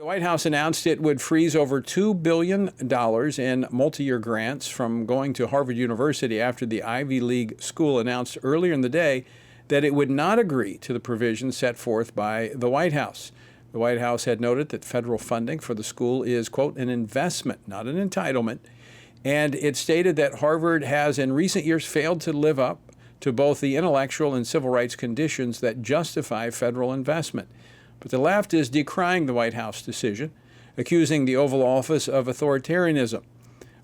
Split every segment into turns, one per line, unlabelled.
The White House announced it would freeze over $2 billion in multi-year grants from going to Harvard University after the Ivy League school announced earlier in the day that it would not agree to the provisions set forth by the White House. The White House had noted that federal funding for the school is, quote, an investment, not an entitlement. And it stated that Harvard has in recent years failed to live up to both the intellectual and civil rights conditions that justify federal investment. But the left is decrying the White House decision, accusing the Oval Office of authoritarianism.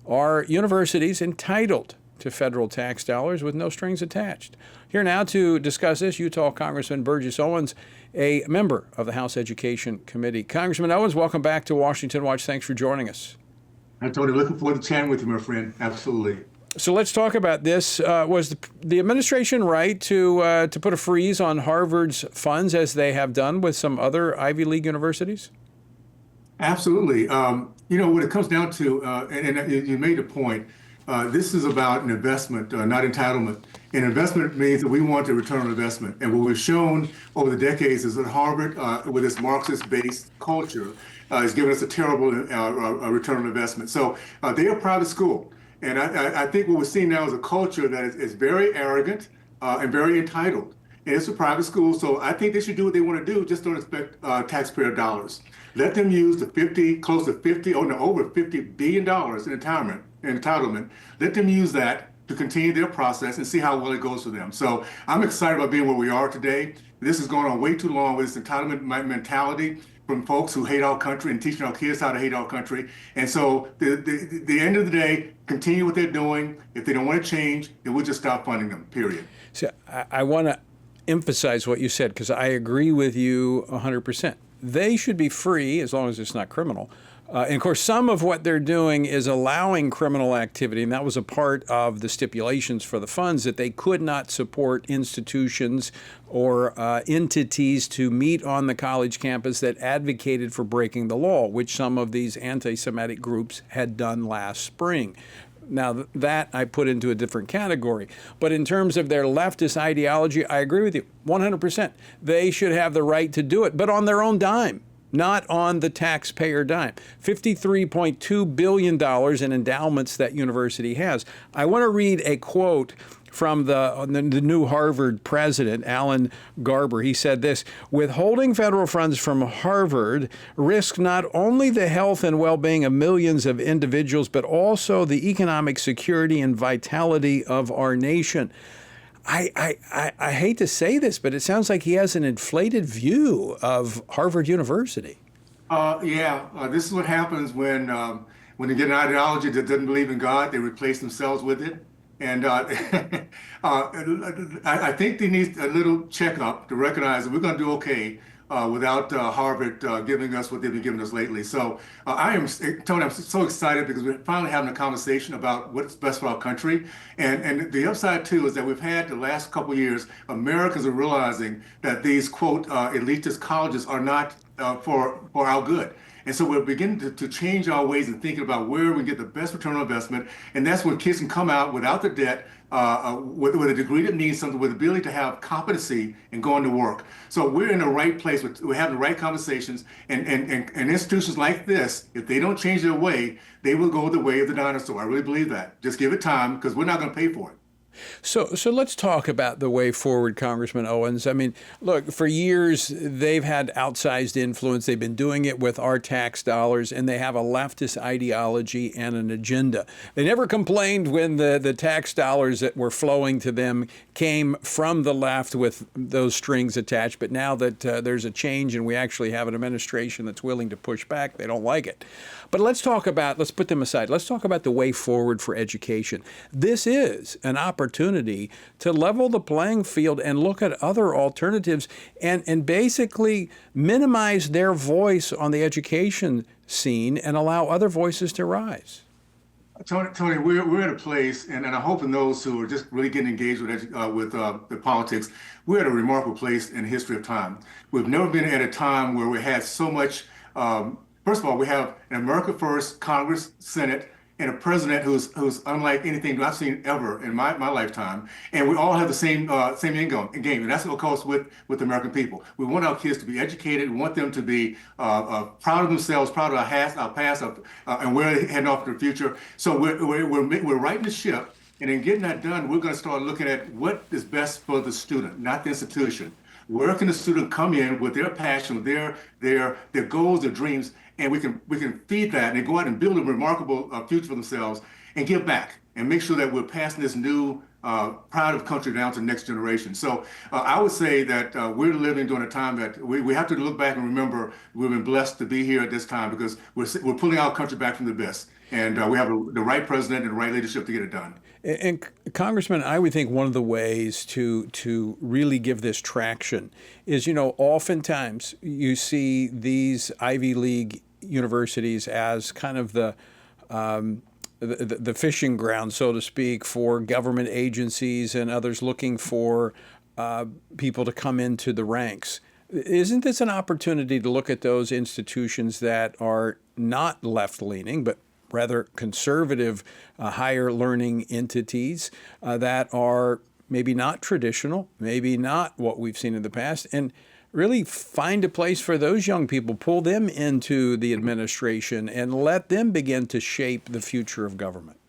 Are universities entitled to federal tax dollars with no strings attached? Here now to discuss this, Utah Congressman Burgess Owens, a member of the House Education Committee. Congressman Owens, welcome back to Washington Watch. Thanks for joining us.
Hi, Tony. Looking forward to chatting with you, my friend. Absolutely.
So let's talk about this. Was the administration right to put a freeze on Harvard's funds, as they have done with some other Ivy League universities?
Absolutely. When it comes down to, and you made a point, this is about an investment, not entitlement. And investment means that we want a return on investment. And what we've shown over the decades is that Harvard, with its Marxist-based culture, has given us a terrible return on investment. So they are a private school. And I think what we're seeing now is a culture that is very arrogant and very entitled. And it's a private school, so I think they should do what they want to do. Just don't expect taxpayer dollars. Let them use the over $50 billion in entitlement. Let them use that to continue their process and see how well it goes for them. So I'm excited about being where we are today. This has gone on way too long with this entitlement mentality from folks who hate our country and teaching our kids how to hate our country. And so the end of the day, continue what they're doing. If they don't want to change, then we'll just stop funding them, period.
So I want to emphasize what you said, because I agree with you 100%. They should be free as long as it's not criminal. And of course, some of what they're doing is allowing criminal activity, and that was a part of the stipulations for the funds, that they could not support institutions or entities to meet on the college campus that advocated for breaking the law, which some of these anti-Semitic groups had done last spring. Now, that I put into a different category. But in terms of their leftist ideology, I agree with you 100%. They should have the right to do it, but on their own dime, not on the taxpayer dime. $53.2 billion in endowments that university has. I want to read a quote from the new Harvard president, Alan Garber. He said this: withholding federal funds from Harvard risks not only the health and well-being of millions of individuals, but also the economic security and vitality of our nation. I hate to say this, but it sounds like he has an inflated view of Harvard University.
This is what happens when they get an ideology that doesn't believe in God. They replace themselves with it. And I think they need a little checkup to recognize that we're going to do okay without Harvard giving us what they've been giving us lately. So Tony, I'm so excited because we're finally having a conversation about what's best for our country. And the upside too is that we've had the last couple of years, Americans are realizing that these quote elitist colleges are not for our good. And so we're beginning to change our ways and thinking about where we get the best return on investment. And that's when kids can come out without the debt, with a degree that means something, with the ability to have competency and going to work. So we're in the right place. We're having the right conversations. And institutions like this, if they don't change their way, they will go the way of the dinosaur. I really believe that. Just give it time, because we're not going to pay for it.
So let's talk about the way forward, Congressman Owens. I mean, look, for years, they've had outsized influence. They've been doing it with our tax dollars, and they have a leftist ideology and an agenda. They never complained when the tax dollars that were flowing to them came from the left with those strings attached. But now that there's a change and we actually have an administration that's willing to push back, they don't like it. But let's put them aside. Let's talk about the way forward for education. This is an opportunity to level the playing field and look at other alternatives and basically minimize their voice on the education scene and allow other voices to rise.
Tony, we're at a place, and I'm hoping those who are just really getting engaged with the politics, we're at a remarkable place in the history of time. We've never been at a time where we had so much. First of all, we have an America First Congress, Senate, and a president who's unlike anything I've seen ever in my lifetime. And we all have the same end game, and that's what goes with the American people. We want our kids to be educated. We want them to be proud of themselves, proud of our past, and where they're heading off to the future. So we're righting the ship. And in getting that done, we're going to start looking at what is best for the student, not the institution. Where can the student come in with their passion, with their goals, their dreams, and we can feed that and go out and build a remarkable future for themselves and give back and make sure that we're passing this new proud of country down to the next generation. So I would say that we're living during a time that we have to look back and remember we've been blessed to be here at this time because we're pulling our country back from the abyss. And we have the right president and the right leadership to get it done.
And Congressman, I would think one of the ways to really give this traction is, oftentimes you see these Ivy League universities as kind of the fishing ground, so to speak, for government agencies and others looking for people to come into the ranks. Isn't this an opportunity to look at those institutions that are not left-leaning, but rather conservative higher learning entities that are maybe not traditional, maybe not what we've seen in the past, and really find a place for those young people, pull them into the administration and let them begin to shape the future of government?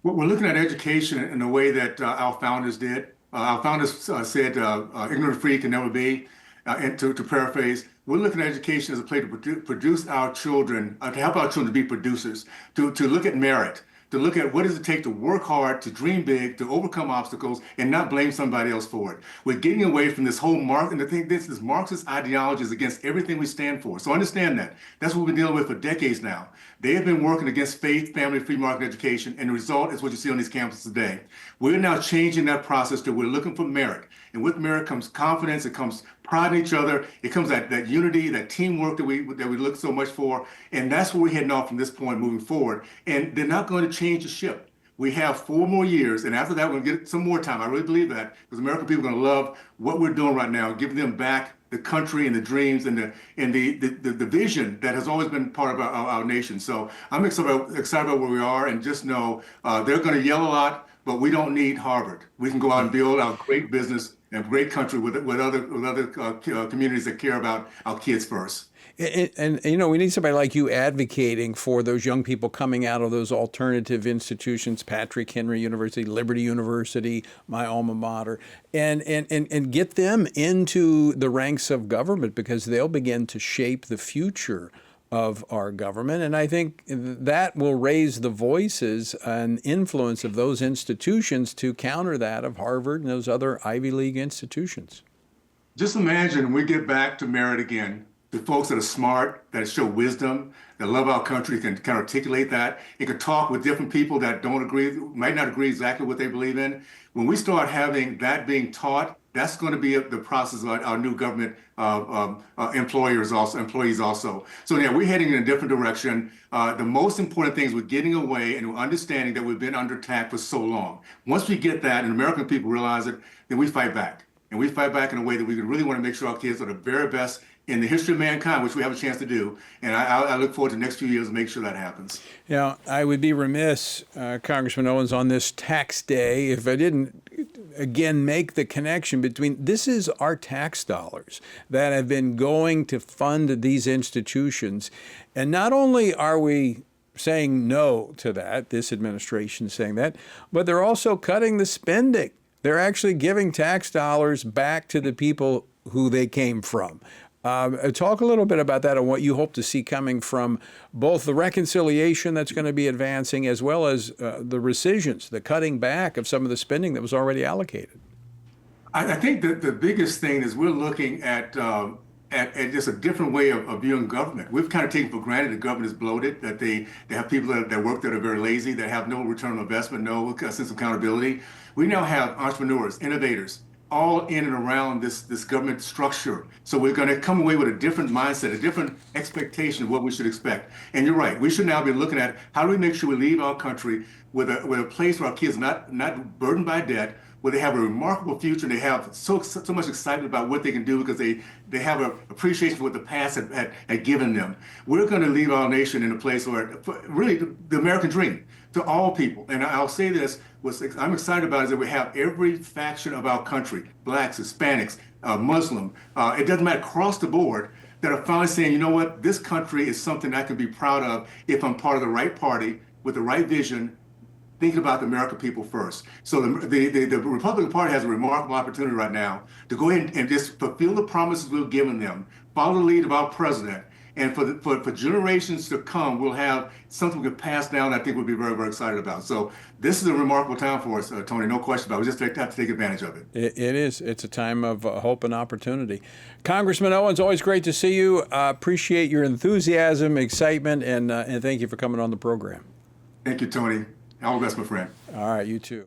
We're looking at education in the way that our founders did. Our founders said, ignorant free can never be. And to paraphrase, we're looking at education as a place to produce our children, to help our children to be producers, to look at merit, to look at what does it take to work hard, to dream big, to overcome obstacles, and not blame somebody else for it. We're getting away from this whole this Marxist ideology is against everything we stand for. So understand that. That's what we've been dealing with for decades now. They have been working against faith, family, free market education, and the result is what you see on these campuses today. We're now changing that process to we're looking for merit. And with merit comes confidence, it comes pride in each other, it comes that unity, that teamwork that we look so much for. And that's where we're heading off from this point moving forward. And they're not going to change the ship. We have 4 more years, and after that, we're going to get some more time. I really believe that, because American people are going to love what we're doing right now, giving them back the country and the dreams and the vision that has always been part of our nation. So I'm excited about where we are, and just know they're going to yell a lot, but we don't need Harvard. We can go out and build our great business and great country with other communities that care about our kids first.
And we need somebody like you advocating for those young people coming out of those alternative institutions, Patrick Henry University, Liberty University, my alma mater, and get them into the ranks of government, because they'll begin to shape the future of our government. And I think that will raise the voices and influence of those institutions to counter that of Harvard and those other Ivy League institutions.
Just imagine we get back to merit again. The folks that are smart, that show wisdom, that love our country, can articulate that. It can talk with different people that don't agree, might not agree exactly what they believe in. When we start having that being taught, that's going to be the process of our new government employees also. So yeah, we're heading in a different direction. The most important thing is we're getting away and we're understanding that we've been under attack for so long. Once we get that and American people realize it, then we fight back. And we fight back in a way that we really want to make sure our kids are the very best in the history of mankind, which we have a chance to do. And I look forward to the next few years to make sure that happens.
I would be remiss, Congressman Owens, on this tax day if I didn't, again, make the connection between this is our tax dollars that have been going to fund these institutions. And not only are we saying no to that, this administration is saying that, but they're also cutting the spending. They're actually giving tax dollars back to the people who they came from. Talk a little bit about that and what you hope to see coming from both the reconciliation that's going to be advancing as well as the rescissions, the cutting back of some of the spending that was already allocated.
I think that the biggest thing is we're looking at just a different way of viewing government. We've kind of taken for granted that government is bloated, that they have people that work that are very lazy, that have no return on investment, no sense of accountability. We now have entrepreneurs, innovators, all in and around this government structure. So we're going to come away with a different mindset, a different expectation of what we should expect. And you're right, we should now be looking at how do we make sure we leave our country with a place where our kids are not burdened by debt, where they have a remarkable future and they have so much excitement about what they can do because they have an appreciation for what the past had given them. We're going to leave our nation in a place where, really, the American dream to all people. And I'll say this, what I'm excited about is that we have every faction of our country, blacks, Hispanics, Muslim, it doesn't matter, across the board, that are finally saying, you know what, this country is something I can be proud of if I'm part of the right party with the right vision, thinking about the American people first. So the Republican Party has a remarkable opportunity right now to go ahead and just fulfill the promises we've given them, follow the lead of our president, and for generations to come, we'll have something we can pass down. I think we'll be very, very excited about. So this is a remarkable time for us, Tony. No question about it. We just have to take advantage of it.
It is. It's a time of hope and opportunity. Congressman Owens, always great to see you. Appreciate your enthusiasm, excitement, and thank you for coming on the program.
Thank you, Tony. All the best, my friend.
All right, you too.